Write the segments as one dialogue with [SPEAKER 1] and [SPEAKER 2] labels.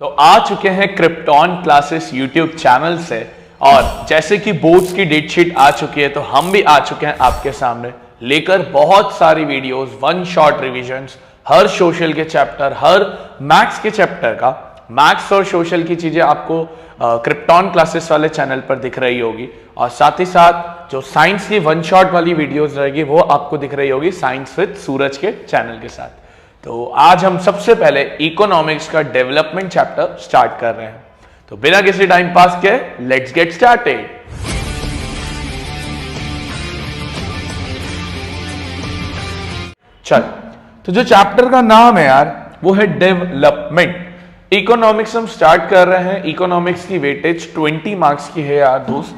[SPEAKER 1] तो आ चुके हैं क्रिप्टॉन क्लासेस यूट्यूब चैनल से। और जैसे कि बोर्ड्स की डेट शीट आ चुकी है तो हम भी आ चुके हैं आपके सामने लेकर बहुत सारी वीडियोस, वन शॉट रिविजन्स, हर सोशल के चैप्टर, हर मैथ्स के चैप्टर का। मैथ्स और सोशल की चीजें आपको क्रिप्टॉन क्लासेस वाले चैनल पर दिख रही होगी और साथ ही साथ जो साइंस की वन शॉट वाली वीडियोस रहेगी वो आपको दिख रही होगी साइंस विद सूरज के चैनल के साथ। तो आज हम सबसे पहले इकोनॉमिक्स का डेवलपमेंट चैप्टर स्टार्ट कर रहे हैं। तो बिना किसी टाइम पास के लेट्स गेट स्टार्टेड। चल, तो जो चैप्टर का नाम है यार वो है डेवलपमेंट। इकोनॉमिक्स हम स्टार्ट कर रहे हैं। इकोनॉमिक्स की वेटेज 20 मार्क्स की है यार दोस्त।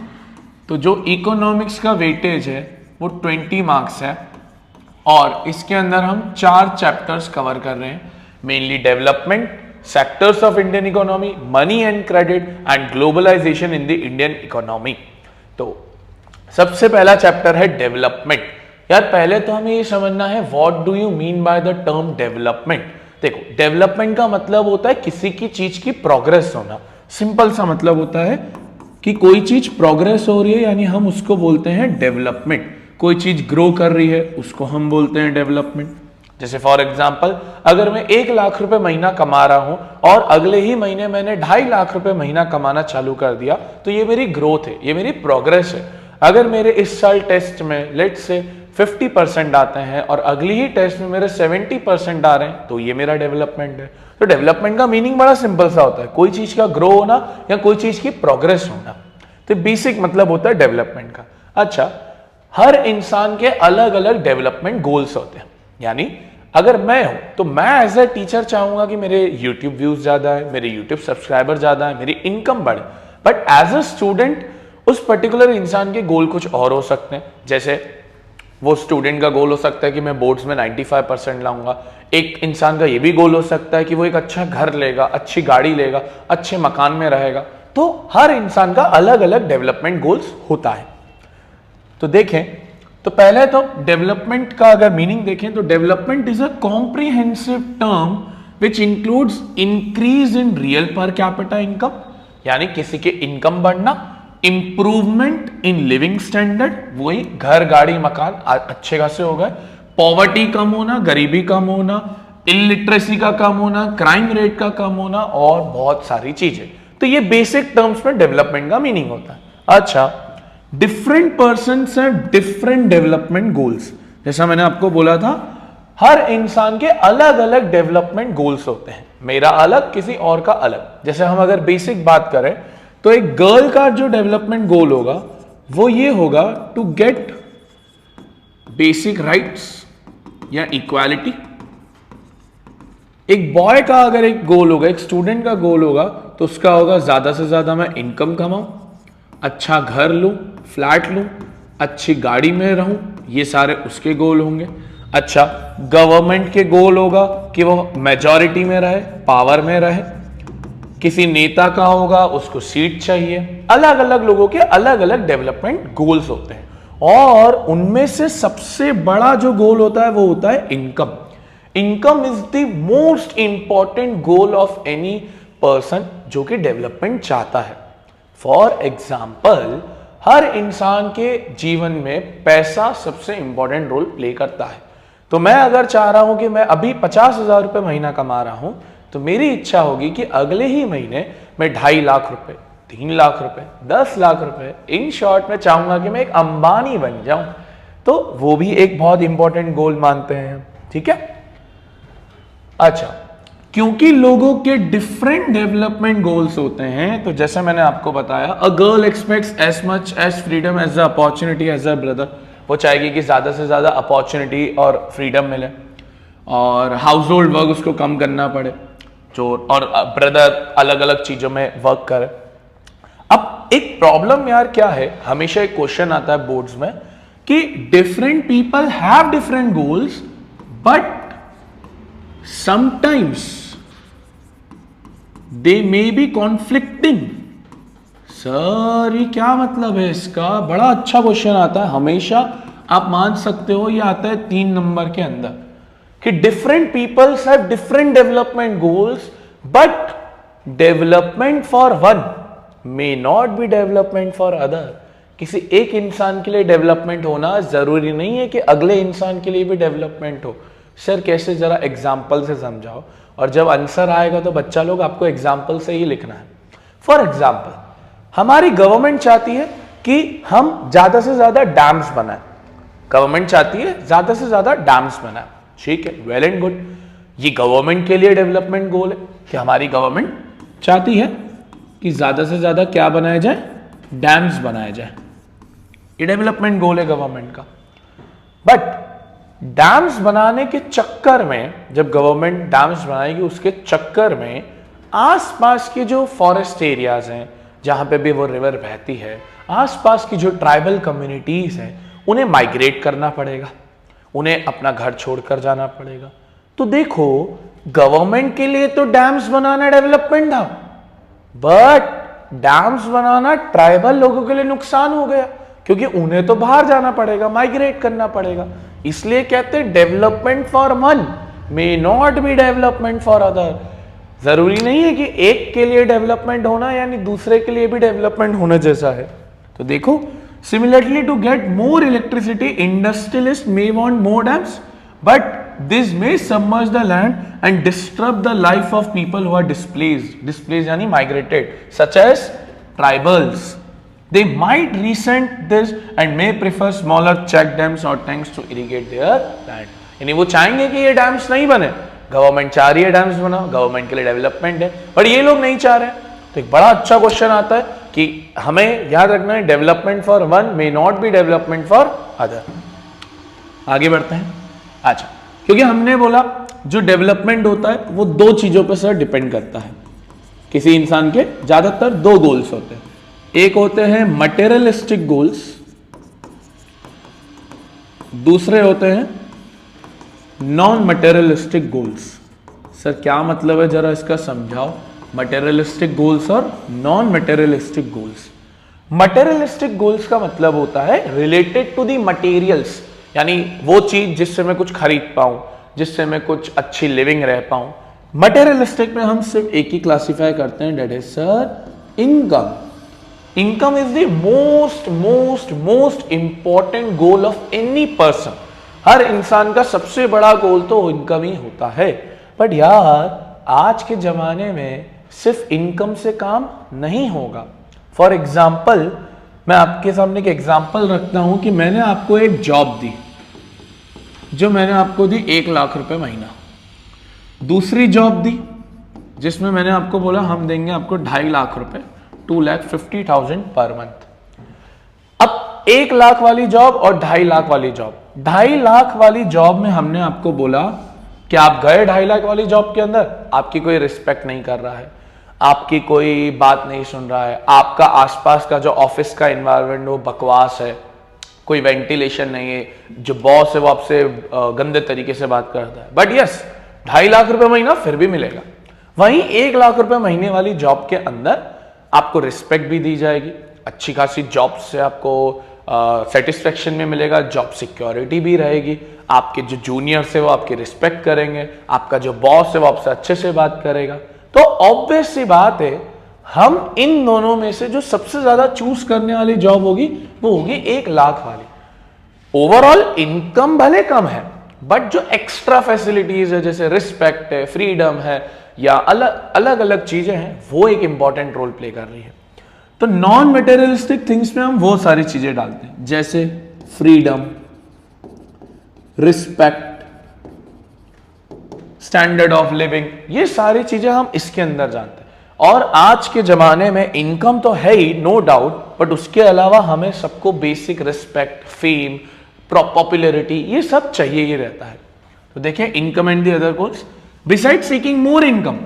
[SPEAKER 1] तो जो इकोनॉमिक्स का वेटेज है वो 20 मार्क्स है और इसके अंदर हम 4 चैप्टर्स कवर कर रहे हैं। Mainly development, sectors of Indian economy, money and credit and globalisation in the Indian economy. तो सबसे पहला चैप्टर है डेवलपमेंट। यार पहले तो हमें ये समझना है what do you mean by the term development. देखो, डेवलपमेंट का मतलब होता है किसी की चीज की प्रोग्रेस होना। सिंपल सा मतलब होता है कि कोई चीज प्रोग्रेस हो रही है यानी हम उसको बोलते हैं डेवलपमेंट। कोई चीज ग्रो कर रही है उसको हम बोलते हैं डेवलपमेंट। जैसे फॉर एग्जांपल, अगर मैं 1 लाख रुपए महीना कमा रहा हूं और अगले ही महीने मैंने 2.5 लाख रुपए महीना कमाना चालू कर दिया तो ये मेरी ग्रोथ है, ये मेरी प्रोग्रेस है। अगर मेरे इस साल टेस्ट में लेट्स से 50% आते हैं और अगली ही टेस्ट में मेरे 70% आ रहे हैं तो ये मेरा डेवलपमेंट है। तो डेवलपमेंट का मीनिंग बड़ा सिंपल सा होता है, कोई चीज का ग्रो होना या कोई चीज की प्रोग्रेस होना। तो बेसिक मतलब होता है डेवलपमेंट का। अच्छा, हर इंसान के अलग अलग डेवलपमेंट गोल्स होते हैं। यानी अगर मैं हूं तो मैं एज ए टीचर चाहूंगा कि मेरे YouTube व्यूज ज्यादा है, मेरे YouTube सब्सक्राइबर ज्यादा है, मेरी इनकम बढ़े। बट एज ए स्टूडेंट उस पर्टिकुलर इंसान के गोल कुछ और हो सकते हैं। जैसे वो स्टूडेंट का गोल हो सकता है कि मैं बोर्ड्स में 95% लाऊंगा। एक इंसान का ये भी गोल हो सकता है कि वो एक अच्छा घर लेगा, अच्छी गाड़ी लेगा, अच्छे मकान में रहेगा। तो हर इंसान का अलग अलग डेवलपमेंट गोल्स होता है। तो देखें, तो पहले तो डेवलपमेंट का अगर मीनिंग देखें तो development is a comprehensive term which includes increase in real पर कैपिटा इनकम, यानी किसी के इनकम बढ़ना, इंप्रूवमेंट इन लिविंग स्टैंडर्ड, वही घर गाड़ी मकान अच्छे खासे हो गए, पॉवर्टी कम होना, गरीबी कम होना, इलिटरेसी का कम होना, क्राइम रेट का कम होना और बहुत सारी चीजें। तो ये बेसिक टर्म्स में डेवलपमेंट का मीनिंग होता है। अच्छा, different persons have different development goals. जैसा मैंने आपको बोला था, हर इंसान के अलग अलग डेवलपमेंट गोल्स होते हैं। मेरा अलग, किसी और का अलग। जैसे हम अगर बेसिक बात करें तो एक गर्ल का जो डेवलपमेंट गोल होगा वो ये होगा टू गेट बेसिक राइट्स या इक्वालिटी। एक बॉय का अगर एक गोल होगा, एक स्टूडेंट का गोल होगा तो उसका होगा ज्यादा से ज्यादा मैं इनकम कमाऊं, अच्छा घर लूं, फ्लैट लूं, अच्छी गाड़ी में रहूं, ये सारे उसके गोल होंगे। अच्छा, गवर्नमेंट के गोल होगा कि वो मेजॉरिटी में रहे, पावर में रहे। किसी नेता का होगा उसको सीट चाहिए। अलग अलग लोगों के अलग अलग डेवलपमेंट गोल्स होते हैं और उनमें से सबसे बड़ा जो गोल होता है वो होता है income. Income is the most important goal of any person जो कि डेवलपमेंट चाहता है। फॉर एग्जाम्पल, हर इंसान के जीवन में पैसा सबसे इंपॉर्टेंट रोल प्ले करता है। तो मैं अगर चाह रहा हूं कि मैं अभी 50,000 रुपए महीना कमा रहा हूं तो मेरी इच्छा होगी कि अगले ही महीने मैं 2.5 लाख रुपए, 3 लाख रुपए, 10 लाख रुपए, इन शॉर्ट में चाहूंगा कि मैं एक अंबानी बन जाऊं। तो वो भी एक बहुत इंपॉर्टेंट गोल मानते हैं। ठीक है। अच्छा, क्योंकि लोगों के डिफरेंट डेवलपमेंट गोल्स होते हैं तो जैसे मैंने आपको बताया, a girl expects as much as freedom as a opportunity as a brother. वो चाहेगी कि ज्यादा से ज्यादा अपॉर्चुनिटी और फ्रीडम मिले और हाउस होल्ड वर्क उसको कम करना पड़े, जो और ब्रदर अलग अलग चीजों में वर्क करे। अब एक प्रॉब्लम यार क्या है, हमेशा एक क्वेश्चन आता है बोर्ड्स में कि different people have different goals but sometimes they may be conflicting. Sir ये क्या मतलब है इसका? बड़ा अच्छा क्वेश्चन आता है हमेशा, आप मान सकते हो ये आता है 3 नंबर के अंदर कि different peoples have different development goals but development for one may not be development for other. किसी एक इंसान के लिए डेवलपमेंट होना जरूरी नहीं है कि अगले इंसान के लिए भी डेवलपमेंट हो। सर कैसे, जरा एग्जाम्पल से समझाओ, और जब आंसर आएगा तो बच्चा लोग आपको एग्जाम्पल से ही लिखना है। फॉर एग्जाम्पल, हमारी गवर्नमेंट चाहती है कि हम ज्यादा से ज्यादा डैम्स बनाएं। गवर्नमेंट चाहती है ज्यादा से ज्यादा डैम्स बनाएं, ठीक है, वेल एंड गुड। ये गवर्नमेंट के लिए डेवलपमेंट गोल है कि हमारी गवर्नमेंट चाहती है कि ज्यादा से ज्यादा क्या बनाया जाए, डैम्स बनाया जाए। ये डेवलपमेंट गोल है गवर्नमेंट का। बट डैम्स बनाने के चक्कर में, जब गवर्नमेंट डैम्स बनाएगी उसके चक्कर में आसपास के जो फॉरेस्ट एरियाज हैं जहां पे भी वो रिवर बहती है, आसपास की जो ट्राइबल कम्युनिटीज हैं, उन्हें माइग्रेट करना पड़ेगा, उन्हें अपना घर छोड़कर जाना पड़ेगा। तो देखो, गवर्नमेंट के लिए तो डैम्स बनाना डेवलपमेंट था, बट डैम्स बनाना ट्राइबल लोगों के लिए नुकसान हो गया, क्योंकि उन्हें तो बाहर जाना पड़ेगा, माइग्रेट करना पड़ेगा। इसलिए कहते हैं development for one may not be development for other. जरूरी नहीं है कि एक के लिए डेवलपमेंट होना यानी दूसरे के लिए भी डेवलपमेंट होना जैसा है। तो देखो, similarly to get more electricity industrialist may want more dams, but this may submerge the land and disturb the life of people who are displaced यानी migrated, such as tribals. They might resent this and may prefer smaller check dams or tanks to irrigate their land. यानी वो चाहेंगे कि ये dams नहीं बने, government चाह रही है डैम्स बनाओ, गवर्नमेंट के लिए डेवलपमेंट है, बट ये लोग नहीं चाह रहे। तो एक बड़ा अच्छा क्वेश्चन आता है कि हमें याद रखना है development for one may not be development for other. आगे बढ़ते हैं। अच्छा, क्योंकि हमने बोला जो डेवलपमेंट होता है वो दो चीजों पर सर डिपेंड करता है। किसी इंसान के ज्यादातर दो गोल्स होते हैं, एक होते हैं मटेरियलिस्टिक गोल्स, दूसरे होते हैं नॉन मटेरियलिस्टिक गोल्स। सर क्या मतलब है, जरा इसका समझाओ। मटेरियलिस्टिक गोल्स और non materialistic goals. Materialistic goals का मतलब होता है रिलेटेड टू दी मटेरियल्स, यानी वो चीज जिससे मैं कुछ खरीद पाऊं, जिससे मैं कुछ अच्छी लिविंग रह पाऊं। मटेरियलिस्टिक में हम सिर्फ एक ही क्लासिफाई करते हैं, that is sir income. Income is the most important goal of any person. हर इंसान का सबसे बड़ा गोल तो इनकम ही होता है। बट यार आज के जमाने में सिर्फ इनकम से काम नहीं होगा। फॉर एग्जाम्पल, मैं आपके सामने एक एग्जाम्पल रखता हूं कि मैंने आपको एक जॉब दी, जो मैंने आपको दी 1 लाख रुपए महीना। दूसरी जॉब दी जिसमें मैंने आपको बोला हम देंगे आपको 2.5 लाख रुपए, 2,50,000 पर मंथ। अब 1 लाख वाली जॉब और 2.5 लाख वाली जॉब। 2.5 लाख वाली जॉब में हमने आपको बोला कि आप गए 2.5 लाख वाली जॉब के अंदर, आपकी कोई रिस्पेक्ट नहीं कर रहा है, आपकी कोई बात नहीं सुन रहा है, आपका आसपास का जो ऑफिस का एनवायरनमेंट वो बकवास है, कोई वेंटिलेशन नहीं है, जो बॉस है वो आपसे गंदे तरीके से बात करता है। बट यस, 2.5 लाख रुपए महीना फिर भी मिलेगा। वहीं 1 लाख रुपए महीने वाली जॉब के अंदर आपको रिस्पेक्ट भी दी जाएगी, अच्छी खासी जॉब से आपको सेटिस्फेक्शन में मिलेगा, जॉब सिक्योरिटी भी रहेगी, आपके जो जूनियर्स है वो आपकी रिस्पेक्ट करेंगे, आपका जो बॉस है वो आपसे अच्छे से बात करेगा। तो ऑब्वियस सी बात है, हम इन दोनों में से जो सबसे ज्यादा चूज करने वाली जॉब होगी वो होगी 1 लाख वाली। ओवरऑल इनकम भले कम है, बट जो एक्स्ट्रा फैसिलिटीज है जैसे रिस्पेक्ट है, फ्रीडम है, या अलग अलग चीजें हैं, वो एक इंपॉर्टेंट रोल प्ले कर रही है। तो नॉन मटेरियलिस्टिक थिंग्स में हम वो सारी चीजें डालते हैं जैसे freedom, respect, standard of living, ये सारी चीजें हम इसके अंदर जानते हैं। और आज के जमाने में इनकम तो है ही, नो डाउट, बट उसके अलावा हमें सबको बेसिक रिस्पेक्ट, फेम, पॉपुलैरिटी, ये सब चाहिए ही रहता है। तो देखिए, income and the other goals beside seeking more income,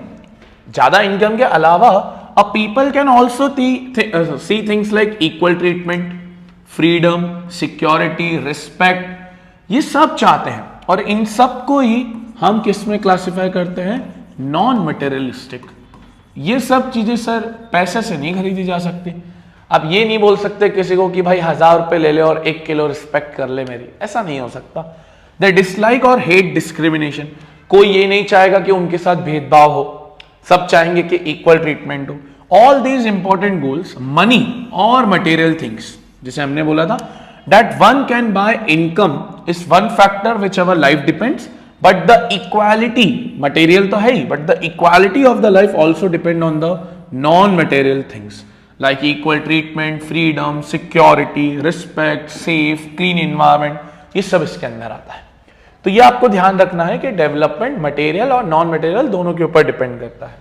[SPEAKER 1] ज्यादा इनकम के अलावा a people can also see things like equal treatment, freedom, security, respect, ये सब चाहते हैं। और इन सब को ही हम किस में क्लासिफाई करते हैं, नॉन मटेरियलिस्टिक। ये सब चीजें सर पैसे से नहीं खरीदी जा सकती। आप ये नहीं बोल सकते किसी को कि भाई 1000 रुपए ले ले और 1 किलो रिस्पेक्ट कर ले मेरी, ऐसा नहीं हो सकता। दे डिसलाइक और हेट डिस्क्रिमिनेशन, कोई ये नहीं चाहेगा कि उनके साथ भेदभाव हो। सब चाहेंगे कि इक्वल ट्रीटमेंट हो। All these important goals, money और मटेरियल थिंग्स, जैसे हमने बोला था that one can buy income is one factor which our life depends, but the equality, material तो है ही, but the equality of the life also depend on the non material things like equal treatment, freedom, security, respect, safe, clean environment, ये सब इसके अंदर आता है। तो ये आपको ध्यान रखना है कि डेवलपमेंट मटेरियल और नॉन मटेरियल दोनों के ऊपर डिपेंड करता है।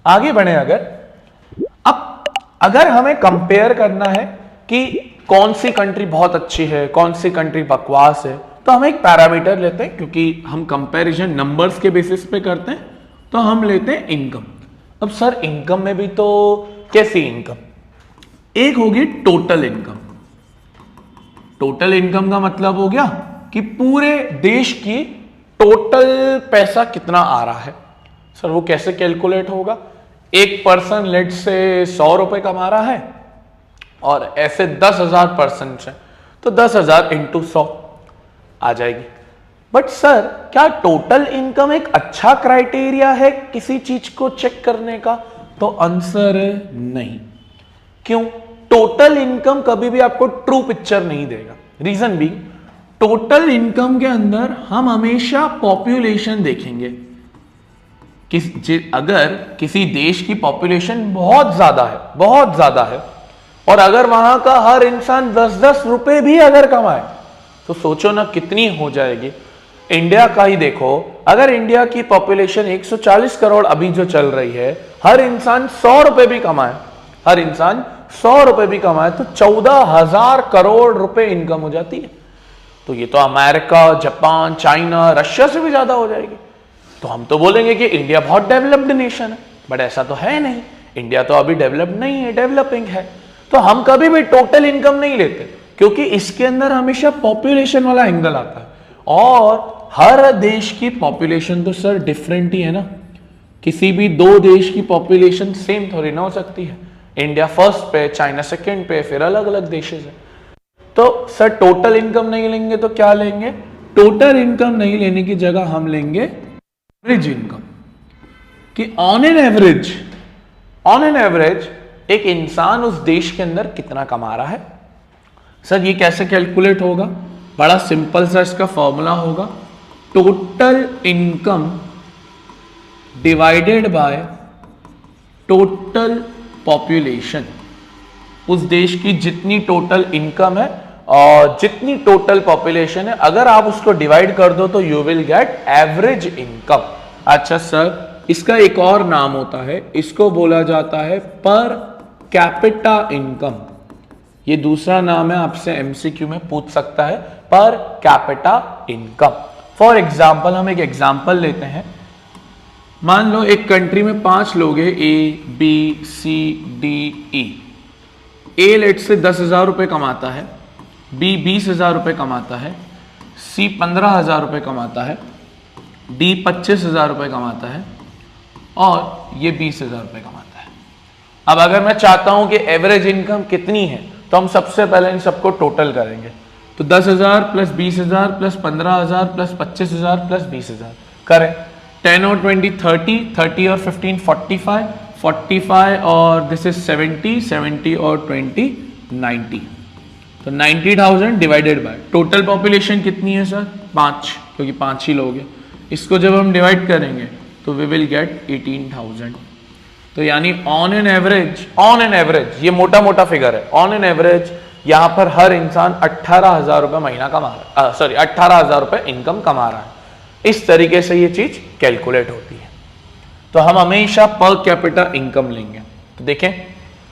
[SPEAKER 1] आगे बढ़े, अगर हमें कंपेयर करना है कि कौन सी कंट्री बहुत अच्छी है, कौन सी कंट्री बकवास है, तो हम एक पैरामीटर लेते हैं, क्योंकि हम कंपैरिजन नंबर्स के बेसिस पे करते हैं, तो हम लेते हैं इनकम। अब सर इनकम में भी तो कैसी इनकम? एक होगी टोटल इनकम। टोटल इनकम का मतलब हो गया कि पूरे देश की टोटल पैसा कितना आ रहा है। सर वो कैसे कैलकुलेट होगा? एक पर्सन लेट से 100 रुपए कमा रहा है और ऐसे 10,000 पर्सन है, तो 10,000 इंटू 100 आ जाएगी। बट सर क्या टोटल इनकम एक अच्छा क्राइटेरिया है किसी चीज को चेक करने का? तो आंसर है नहीं। क्यों? टोटल इनकम कभी भी आपको ट्रू पिक्चर नहीं देगा। रीजन भी, टोटल इनकम के अंदर हम हमेशा पॉपुलेशन देखेंगे। अगर किसी देश की पॉपुलेशन बहुत ज्यादा है और अगर वहां का हर इंसान 10-10 रुपए भी अगर कमाए तो सोचो ना कितनी हो जाएगी। इंडिया का ही देखो, अगर इंडिया की पॉपुलेशन 140 करोड़ अभी जो चल रही है, हर इंसान 100 रुपए भी कमाए, हर इंसान 100 रुपए भी कमाए तो 14,000 करोड़ रुपए इनकम हो जाती है। तो ये तो अमेरिका, जापान, चाइना, रशिया से भी ज्यादा हो जाएगी। तो हम तो बोलेंगे कि इंडिया बहुत डेवलप्ड नेशन है, बट ऐसा तो है नहीं। इंडिया तो अभी डेवलप्ड नहीं है, डेवलपिंग है। तो हम कभी भी टोटल इनकम नहीं लेते, क्योंकि इसके अंदर हमेशा पॉपुलेशन वाला एंगल आता है। और हर देश की पॉपुलेशन तो सर डिफरेंट ही है ना। किसी भी दो देश की पॉपुलेशन सेम थोड़ी ना हो सकती है। इंडिया फर्स्ट पे, चाइना सेकंड पे, फिर अलग अलग देशें हैं। तो सर टोटल इनकम नहीं लेंगे तो क्या लेंगे? टोटल इनकम नहीं लेने की जगह हम लेंगे एवरेज इनकम, कि ऑन एन एवरेज एक इंसान उस देश के अंदर कितना कमा रहा है। सर ये कैसे कैलकुलेट होगा? बड़ा सिंपल सा इसका फॉर्मूला होगा, total income divided by total population. उस देश की जितनी टोटल इनकम है और जितनी टोटल पॉपुलेशन है, अगर आप उसको डिवाइड कर दो तो you will gate average income. अच्छा सर इसका एक और नाम होता है, इसको बोला जाता है पर कैपिटा इनकम। ये दूसरा नाम है, आपसे एमसीक्यू में पूछ सकता है, पर कैपिटा इनकम। फॉर एग्जाम्पल, हम एक एग्जाम्पल लेते हैं। मान लो एक कंट्री में 5 लोग हैं, A, B, C, D, E। A late से 10,000 रुपए कमाता है, B 20,000 रुपए कमाता है, C 15,000 रुपए कमाता है, D 25,000 रुपए कमाता है और ये 20,000 रुपए कमाता है। अब अगर मैं चाहता हूं कि एवरेज इनकम कितनी है, तो हम सबसे पहले इन सबको टोटल करेंगे। तो 10,000 प्लस 20,000 प्लस 15,000 प्लस 25,000 प्लस 20,000 करें। 10 और 20 30, 30 और 15 45, 45 और दिस इज 70, 70 और 20 90। तो 90,000 डिवाइडेड बाय टोटल पॉपुलेशन कितनी है सर? 5, क्योंकि 5 ही लोग हैं। इसको जब हम डिवाइड करेंगे तो वी विल गेट 18,000। तो यानी ऑन एन एवरेज ये मोटा मोटा फिगर है, ऑन एन एवरेज यहां पर हर इंसान 18,000 रुपए महीना कमा रहा है, सॉरी 18,000 रुपए इनकम कमा रहा है। इस तरीके से ये चीज कैलकुलेट होती है। तो हम हमेशा पर कैपिटा इनकम लेंगे। तो देखें,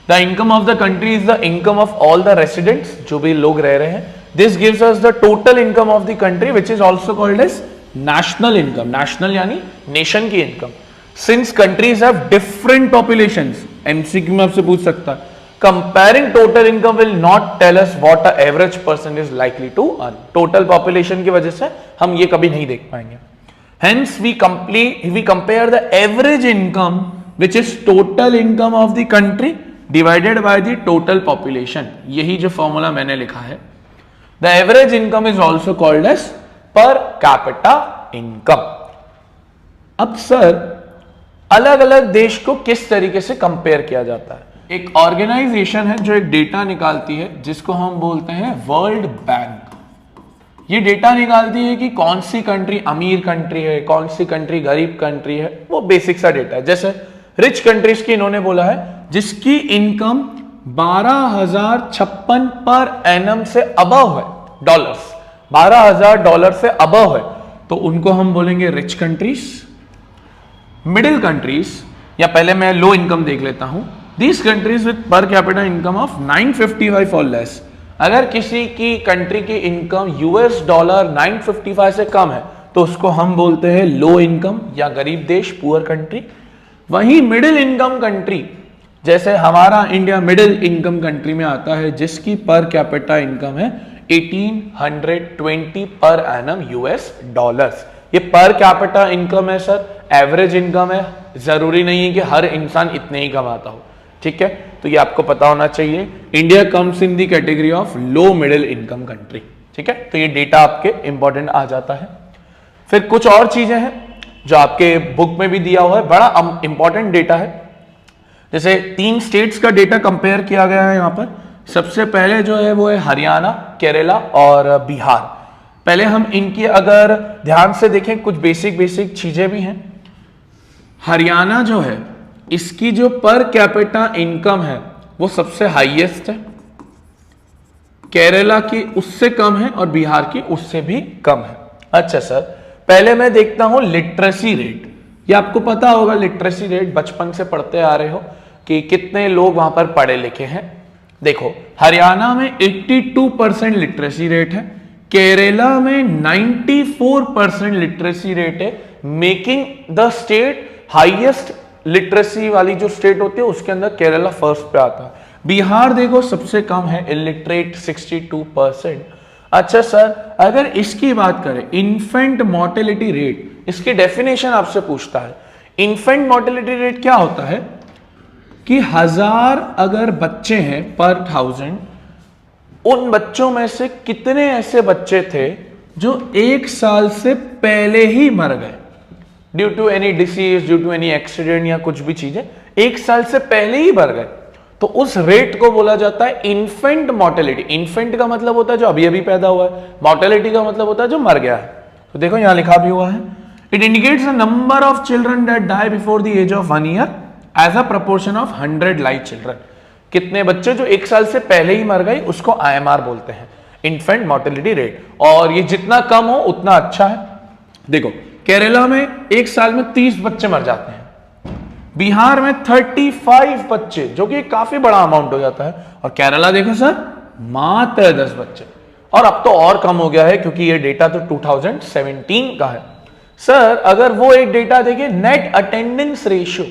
[SPEAKER 1] the income of the country is the income of all the residents, जो भी लोग रह रहे हैं। This gives us the total income of the country which is also called as national income. National यानी नेशन की इनकम। Since countries have different populations, MCQ में आपसे पूछ सकता है, comparing total income will not tell us what a average person is likely to earn. Total population की वजह से हम ये कभी नहीं देख पाएंगे। Hence we compare the average income which is total income of the country divided by the total population. यही जो फॉर्मूला मैंने लिखा है। The average income is also called as per capita income. अब सर अलग अलग देश को किस तरीके से कंपेयर किया जाता है। एक ऑर्गेनाइजेशन है जो एक डेटा निकालती है जिसको हम बोलते हैं वर्ल्ड बैंक। ये डेटा निकालती है कि कौन सी कंट्री अमीर कंट्री है, कौन सी कंट्री गरीब कंट्री है, वो बेसिक सा डेटा है। जैसे रिच कंट्रीज की इन्होंने बोला है जिसकी इनकम 12,056 पर एनम से अबव है, डॉलर्स, $12,000 से अबव है, तो उनको हम बोलेंगे रिच कंट्रीज। मिडिल कंट्रीज, या पहले मैं लो इनकम देख लेता हूं, दीज कंट्रीज विद पर कैपिटा इनकम ऑफ 955 और लेस। अगर किसी की कंट्री की इनकम $955 से कम है तो उसको हम बोलते हैं लो इनकम या गरीब देश, पुअर कंट्री। वहीं मिडिल इनकम कंट्री, जैसे हमारा इंडिया मिडिल इनकम कंट्री में आता है, जिसकी पर कैपिटा इनकम है 1820 पर एनम $। ये पर कैपिटा इनकम है सर, एवरेज इनकम है, जरूरी नहीं है कि हर इंसान इतने ही कमाता हो, ठीक है। तो ये आपको पता होना चाहिए। India comes in the category of low middle income country, ठीक है। तो ये डेटा आपके इंपॉर्टेंट आ जाता है। फिर कुछ और चीजें हैं जो आपके बुक में भी दिया हुआ है, बड़ा इंपॉर्टेंट डेटा है। जैसे 3 स्टेट्स का डेटा कंपेयर किया गया है यहां पर। सबसे पहले जो है वो है हरियाणा, केरला और बिहार। पहले हम इनकी अगर ध्यान से देखें, कुछ बेसिक चीजें भी हैं। हरियाणा जो है, इसकी जो पर कैपिटा इनकम है वो सबसे हाईएस्ट है, केरला की उससे कम है और बिहार की उससे भी कम है। अच्छा सर, पहले मैं देखता हूं लिटरेसी रेट। ये आपको पता होगा, लिटरेसी रेट बचपन से पढ़ते आ रहे हो कि कितने लोग वहां पर पढ़े लिखे हैं। देखो, हरियाणा में 82% लिटरेसी रेट है, केरला में 94% लिटरेसी रेट है, making the state highest literacy वाली जो स्टेट होती है उसके अंदर केरला फर्स्ट पे आता है। बिहार देखो सबसे कम है, इलिटरेट 62%। अच्छा सर, अगर इसकी बात करें इन्फेंट मोर्टेलिटी रेट, इसकी डेफिनेशन आपसे पूछता है। इन्फेंट मोर्टेलिटी रेट क्या होता है कि 1000 अगर बच्चे हैं पर 1000, उन बच्चों में से कितने ऐसे बच्चे थे जो 1 साल से पहले ही मर गए, due to any disease, due to any accident या कुछ भी चीजें 1 साल से पहले ही मर गए, तो उस रेट को बोला जाता है इन्फेंट मोर्टेलिटी। इन्फेंट का मतलब होता है जो अभी अभी पैदा हुआ है, मोर्टेलिटी का मतलब होता है जो मर गया है। तो देखो यहां लिखा भी हुआ है, it indicates the number of children that die before the age of 1 year as a proportion of 100 live children. कितने बच्चे जो 1 साल से पहले ही मर गए उसको IMR बोलते हैं, इन्फेंट मोर्टेलिटी रेट। और ये जितना कम हो उतना अच्छा है। देखो, केरला में 1 साल में 30 बच्चे मर जाते हैं, बिहार में 35 बच्चे, जो कि काफी बड़ा अमाउंट हो जाता है, और केरला देखो सर मात्र 10 बच्चे। और अब तो और कम हो गया है क्योंकि ये डेटा तो 2017 का है। सर अगर वो एक डेटा देखिए, नेट अटेंडेंस रेशियो,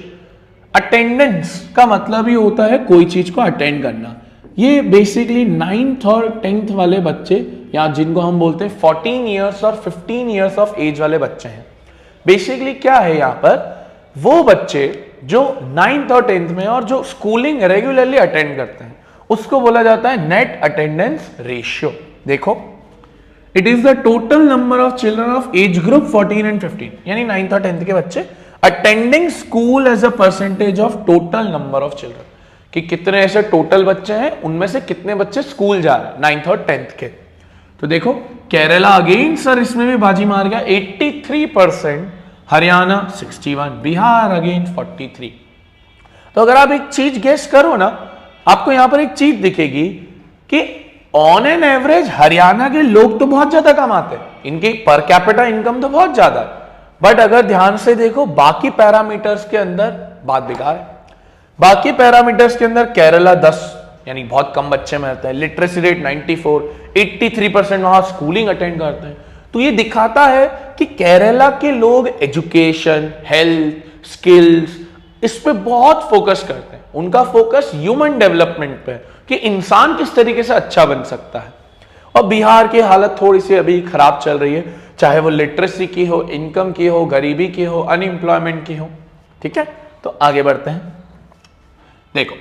[SPEAKER 1] अटेंडेंस का मतलब ही होता है कोई चीज को अटेंड करना। ये बेसिकली 9th और 10th वाले बच्चे, या जिनको हम बोलते हैं 14 ईयर्स और 15 ईयर्स ऑफ एज वाले बच्चे हैं। बेसिकली क्या है यहां पर, वो बच्चे जो 9th और 10th में और जो स्कूलिंग रेगुलरली अटेंड करते हैं उसको बोला जाता है नेट अटेंडेंस रेशियो। देखो, it is the total number of children of age group 14 and 15, यानी 9th और 10th के बच्चे attending school as a percentage of total number of children, कि कितने ऐसे टोटल बच्चे हैं, उनमें से कितने बच्चे स्कूल जा रहे हैं 9th और 10th के। तो देखो केरला अगेन सर इसमें भी बाजी मार गया, 83%, हरियाणा 61, बिहार अगेन 43। तो अगर आप एक चीज गेस करो ना, आपको यहां पर एक चीज दिखेगी कि ऑन एन एवरेज हरियाणा के लोग तो बहुत ज्यादा कमाते हैं, इनकी पर कैपिटा इनकम तो बहुत ज्यादा है, बट अगर ध्यान से देखो बाकी पैरामीटर्स के अंदर बात बेकार है। बाकी पैरामीटर्स के अंदर केरला 10, यानी बहुत कम बच्चे मरते हैं, लिटरेसी रेट 94, 83% वहां स्कूलिंग अटेंड करते हैं। तो ये दिखाता है कि केरला के लोग एजुकेशन, हेल्थ, स्किल्स, इस पे बहुत फोकस करते हैं। उनका फोकस ह्यूमन डेवलपमेंट पे है कि इंसान किस तरीके से अच्छा बन सकता है। और बिहार की हालत थोड़ी सी अभी खराब चल रही है, चाहे वो लिटरेसी की हो, इनकम की हो, गरीबी की हो, अनएम्प्लॉयमेंट की हो। ठीक है, तो आगे बढ़ते हैं। देखो,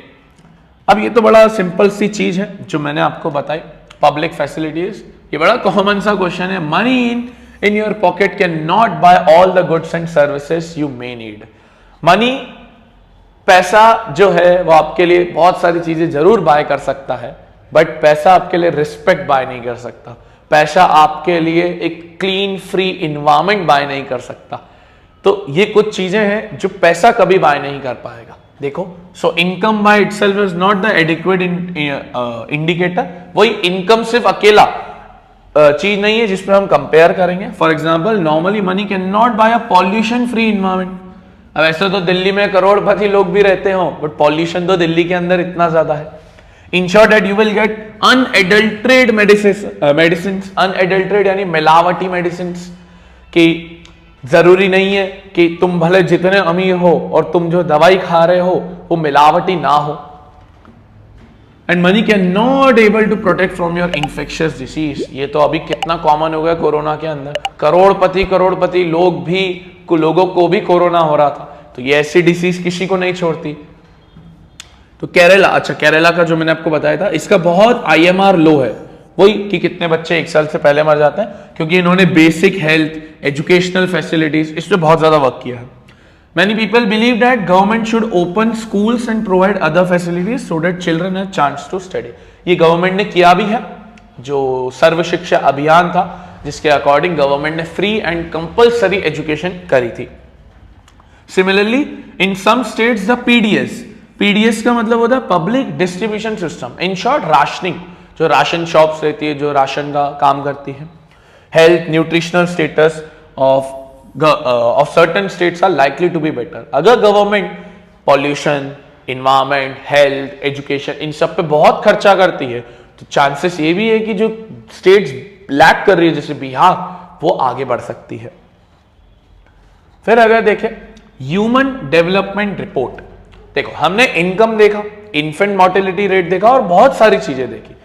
[SPEAKER 1] अब ये तो बड़ा सिंपल सी चीज है जो मैंने आपको बताई, पब्लिक फैसिलिटीज। ये बड़ा कॉमन सा क्वेश्चन है, money in your pocket can not buy all the goods and services you may need. Money, पैसा जो है वो आपके लिए बहुत सारी चीजें जरूर बाय कर सकता है, बट पैसा आपके लिए रिस्पेक्ट बाय नहीं कर सकता। पैसा आपके लिए एक क्लीन फ्री इन्वायरमेंट बाय नहीं कर सकता। तो ये कुछ चीजें हैं जो पैसा कभी बाय नहीं कर पाएगा। देखो, so income by itself is not the adequate indicator. वही इनकम सिर्फ अकेला चीज नहीं है जिसमें हम कंपेयर करेंगे। For example, normally money can not buy a pollution free environment. अब ऐसे तो दिल्ली में करोड़पति लोग भी रहते हो, बट पॉल्यूशन तो दिल्ली के अंदर इतना ज्यादा है। Ensure that you will get unadulterated medicine, unadulterated यानी मिलावटी मेडिसिन, कि जरूरी नहीं है कि तुम भले जितने अमीर हो और तुम जो दवाई खा रहे हो वो मिलावटी ना हो। And money can not able to protect from your infectious disease. ये तो अभी कितना कॉमन हो गया कोरोना के अंदर, करोड़पति लोगों को भी कोरोना हो रहा था। तो ये ऐसी डिसीज किसी को नहीं छोड़ती। तो केरला, अच्छा केरला का जो मैंने आपको बताया था, इसका बहुत IMR लो है, वही कि कितने बच्चे 1 साल से पहले मर जाते हैं, क्योंकि इन्होंने बेसिक हेल्थ, एजुकेशनल फैसिलिटीज, इस पे बहुत ज्यादा वर्क किया है। Many people believe that government should open schools and provide other facilities so that children have chance to study. ये गवर्नमेंट ने किया भी है, जो सर्व शिक्षा अभियान था, जिसके अकॉर्डिंग गवर्नमेंट ने फ्री एंड कंपल्सरी एजुकेशन करी थी। Similarly, in some states the PDS का मतलब होता है public distribution system, in short rationing, जो राशन शॉप्स रहती है, जो राशन का काम करती है। Health nutritional status of certain states are likely to be better. अगर government pollution, environment, health, education, इन सब पे बहुत खर्चा करती है, तो चांसेस ये भी है कि जो स्टेट्स लैक कर रही है जैसे बिहार, वो आगे बढ़ सकती है। फिर अगर देखें ह्यूमन डेवलपमेंट रिपोर्ट, देखो हमने इनकम देखा, इन्फेंट मोर्टेलिटी रेट देखा और बहुत सारी चीजें देखी,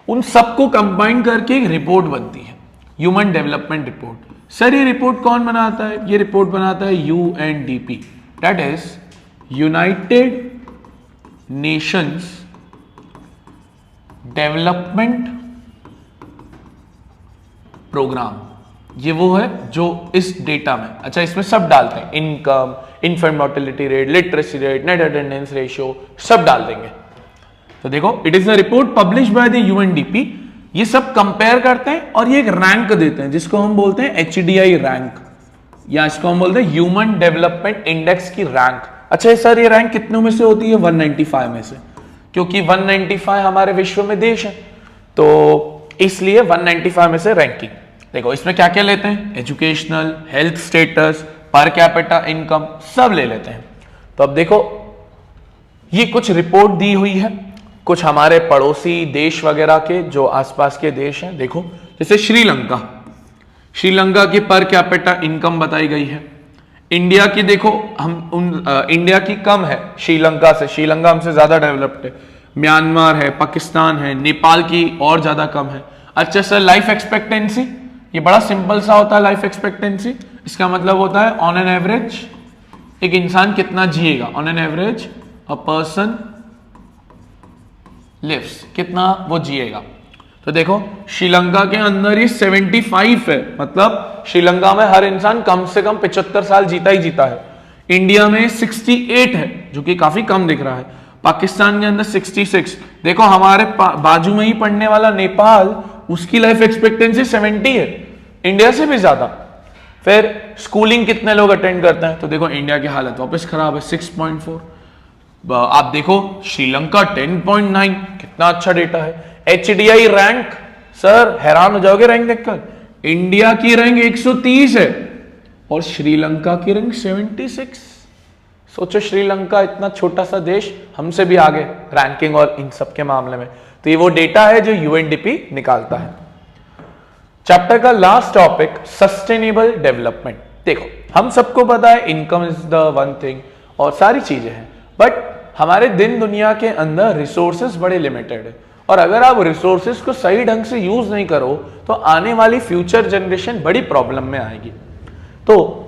[SPEAKER 1] उन सबको कंबाइन करके एक रिपोर्ट बनती है, ह्यूमन डेवलपमेंट रिपोर्ट। सर ये रिपोर्ट कौन बनाता है? ये रिपोर्ट बनाता है UNDP, that is United Nations development programme. ये वो है जो इस डेटा में, अच्छा इसमें सब डालते हैं, income, infant mortality rate, literacy rate, net attendance ratio, सब डाल देंगे। तो देखो, it is a report publish by the UNDP। ये सब कंपेयर करते हैं और ये एक रैंक देते हैं, जिसको हम बोलते हैं HDI रैंक, या इसको हम बोलते हैं ह्यूमन डेवलपमेंट इंडेक्स की रैंक। अच्छा सर ये रैंक कितनों में से होती है? 195 में से, क्योंकि 195 हमारे विश्व में देश है, तो इसलिए 195 में से रैंकिंग। देखो इसमें क्या क्या लेते हैं, एजुकेशनल, हेल्थ स्टेटस, पर कैपिटा इनकम, सब ले लेते हैं। तो अब देखो ये कुछ रिपोर्ट दी हुई है कुछ हमारे पड़ोसी देश वगैरह के, जो आसपास के देश हैं। देखो जैसे श्रीलंका की पर कैपिटा इनकम बताई गई है। इंडिया की देखो, इंडिया की कम है श्रीलंका से, श्रीलंका हमसे ज्यादा डेवलप्ड है। म्यांमार है, पाकिस्तान है, नेपाल की और ज्यादा कम है। अच्छा सर लाइफ एक्सपेक्टेंसी, ये बड़ा सिंपल सा होता है लाइफ एक्सपेक्टेंसी। इसका मतलब होता है ऑन एन एवरेज एक इंसान कितना जिएगा, on an average a person lives, कितना वो जिएगा। तो देखो श्रीलंका के अंदर ही 75 है, मतलब श्रीलंका में हर इंसान कम से कम 75 साल जीता ही जीता है। इंडिया में 68 है, जो कि काफी कम दिख रहा है। पाकिस्तान के अंदर 66। देखो हमारे बाजू में ही पड़ने वाला नेपाल, उसकी लाइफ एक्सपेक्टेंसी 70 है, इंडिया से भी ज्यादा। फिर स्कूलिंग कितने लोग अटेंड करते हैं, तो देखो इंडिया की हालत वापस खराब है, 6.4। आप देखो श्रीलंका 10.9, कितना अच्छा डेटा है। HDI रैंक, सर हैरान हो जाओगे रैंक देखकर, इंडिया की रैंक 130 है और श्रीलंका की रैंक 76। सोचो श्रीलंका इतना छोटा सा देश हमसे भी आगे रैंकिंग और इन सब के मामले में। तो ये वो डेटा है जो UNDP निकालता है। चैप्टर का लास्ट टॉपिक सस्टेनेबल डेवलपमेंट। देखो हम सबको पता है income is the one thing और सारी चीजें हैं, बट हमारे दिन दुनिया के अंदर रिसोर्सेज बड़े लिमिटेड है, और अगर आप रिसोर्सेज को सही ढंग से यूज नहीं करो तो आने वाली फ्यूचर जनरेशन बड़ी प्रॉब्लम में आएगी। तो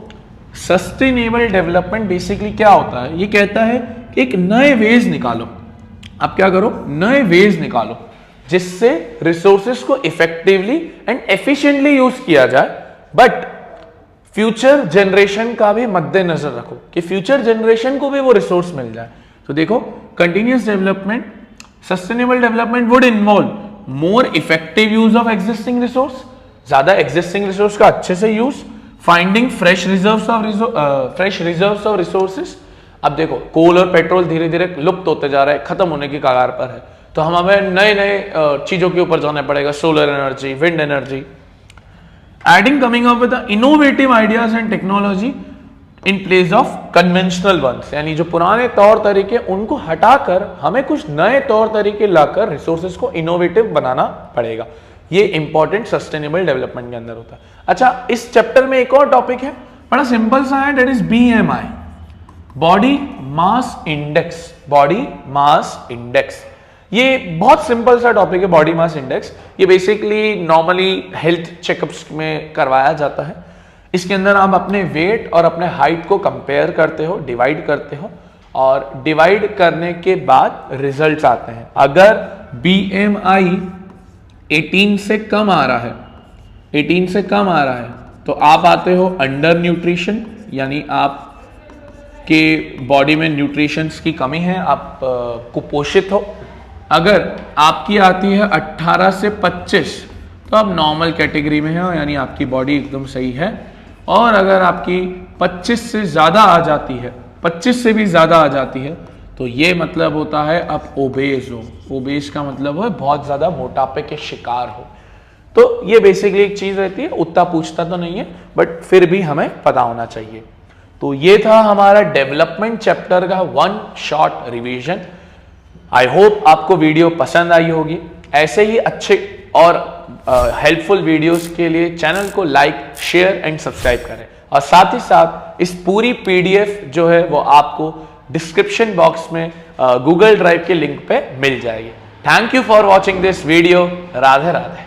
[SPEAKER 1] सस्टेनेबल डेवलपमेंट बेसिकली क्या होता है, ये कहता है कि एक नए वेज निकालो। आप क्या करो, नए वेज निकालो जिससे रिसोर्सेज को इफेक्टिवली एंड एफिशिएंटली यूज किया जाए, बट फ्यूचर जनरेशन का भी मद्देनजर रखो कि फ्यूचर जनरेशन को भी वो रिसोर्स मिल जाए। तो देखो, continuous development, sustainable development would involve more effective use of existing resource, ज्यादा एग्जिस्टिंग रिसोर्स का अच्छे से use, finding fresh reserves of resources. अब देखो, कोल और पेट्रोल धीरे धीरे लुप्त होते जा रहा है, खत्म होने की कगार पर है, तो हमें नए नए चीजों के ऊपर जाना पड़ेगा, solar energy, wind energy. Adding, coming up with innovative ideas and technology in place of conventional ones, यानी जो पुराने तौर तरीके उनको हटाकर हमें कुछ नए तौर तरीके लाकर रिसोर्सेज को इनोवेटिव बनाना पड़ेगा। ये इंपॉर्टेंट सस्टेनेबल डेवलपमेंट के अंदर होता है। अच्छा, इस चैप्टर में एक और टॉपिक है, बड़ा सिंपल सा है, that is BMI, body mass index. Body mass index, ये बहुत सिंपल सा टॉपिक है, बॉडी मास इंडेक्स। ये बेसिकली नॉर्मली हेल्थ चेकअप्स में करवाया जाता है। इसके अंदर आप अपने वेट और अपने हाइट को कंपेयर करते हो, डिवाइड करते हो, और डिवाइड करने के बाद रिजल्ट्स आते हैं। अगर BMI 18 से कम आ रहा है, 18 से कम आ रहा है, तो आप आते हो अंडर न्यूट्रिशन, यानी आप के बॉडी में न्यूट्रिशंस की कमी है, आप कुपोषित हो। अगर आपकी आती है 18 से 25, तो आप नॉर्मल कैटेगरी में हो, यानी आपकी बॉडी एकदम सही है। और अगर आपकी 25 से ज़्यादा आ जाती है, 25 से भी ज़्यादा आ जाती है, तो ये मतलब होता है आप ओबेस हो। ओबेस का मतलब है बहुत ज़्यादा मोटापे के शिकार हो। तो ये बेसिकली एक चीज़ रहती है, उतना पूछता तो नहीं है, बट फिर भी हमें पता होना चाहिए। तो ये था हमारा डेवलपमेंट चैप्टर का 1 शॉर्ट रिवीजन। आई होप आपको वीडियो पसंद आई होगी। ऐसे ही अच्छे और हेल्पफुल वीडियोस के लिए चैनल को लाइक, शेयर एंड सब्सक्राइब करें, और साथ ही साथ इस पूरी PDF जो है वो आपको डिस्क्रिप्शन बॉक्स में गूगल ड्राइव के लिंक पे मिल जाएगी। Thank you for watching this video. Radhe Radhe.